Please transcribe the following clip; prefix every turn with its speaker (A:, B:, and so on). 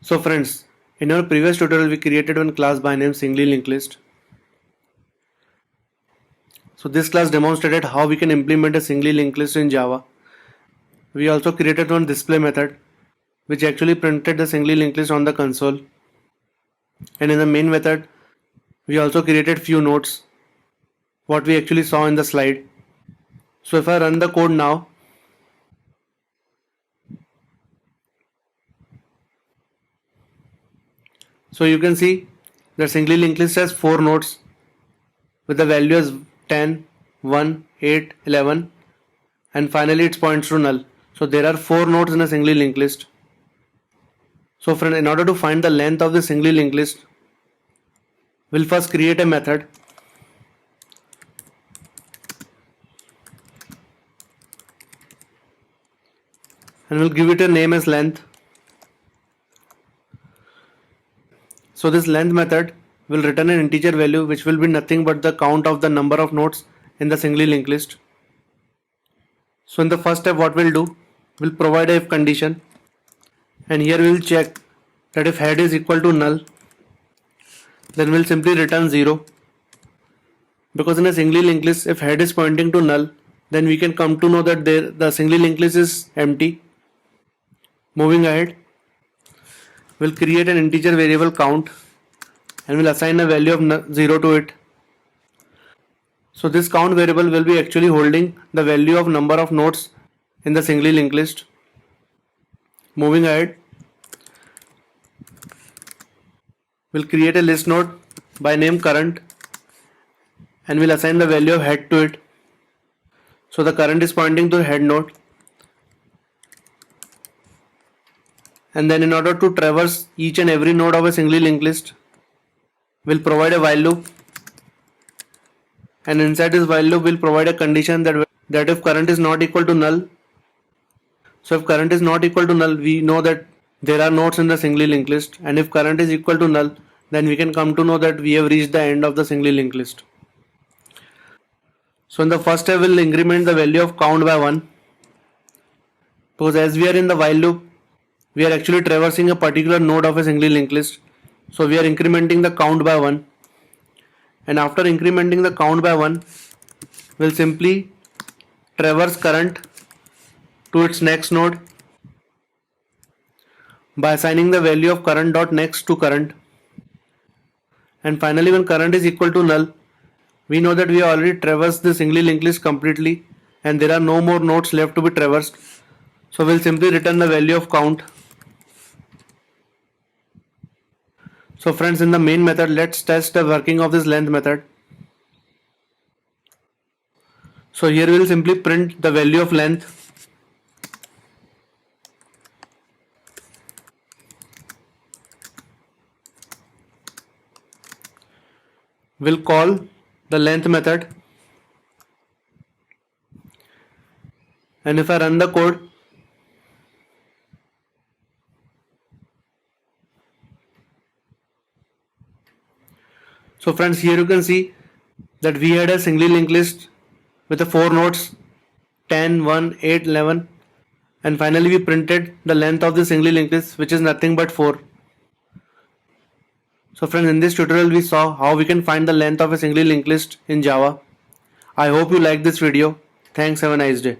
A: So friends, in our previous tutorial we created one class by name singly linked list. So this class demonstrated how we can implement a singly linked list in Java. We also created one display method which actually printed the singly linked list on the console. And in the main method we also created few nodes, what we actually saw in the slide. So if I run the code now, so you can see the singly linked list has 4 nodes with the values 10, 1, 8, 11 and finally it points to null. So there are 4 nodes in a singly linked list. So friend, in order to find the length of the singly linked list, we'll first create a method and we'll give it a name as length. So this length method will return an integer value which will be nothing but the count of the number of nodes in the singly linked list. So in the first step what we'll do, we'll provide a if condition and here we'll check that if head is equal to null, then we'll simply return 0, because in a singly linked list if head is pointing to null, then we can come to know that the singly linked list is empty. Moving ahead, we'll create an integer variable count and we'll assign a value of 0 to it. So this count variable will be actually holding the value of number of nodes in the singly linked list. Moving ahead, we'll create a list node by name current and we'll assign the value of head to it. So the current is pointing to the head node. And then in order to traverse each and every node of a singly linked list, we'll provide a while loop. And inside this while loop, we'll provide a condition that if current is not equal to null, so if current is not equal to null, we know that there are nodes in the singly linked list, and if current is equal to null, then we can come to know that we have reached the end of the singly linked list. So in the first step, we'll increment the value of count by 1, because as we are in the while loop, we are actually traversing a particular node of a singly linked list. So we are incrementing the count by 1. And after incrementing the count by 1, we'll simply traverse current to its next node by assigning the value of current.next to current. And finally, when current is equal to null, we know that we have already traversed the singly linked list completely and there are no more nodes left to be traversed. So we'll simply return the value of count. So friends, in the main method, let's test the working of this length method. So here we will simply print the value of length. We'll call the length method. And if I run the code, so friends, here you can see that we had a singly linked list with the 4 nodes 10, 1, 8, 11 and finally we printed the length of the singly linked list, which is nothing but 4. So friends, in this tutorial we saw how we can find the length of a singly linked list in Java. I hope you like this video. Thanks, have a nice day.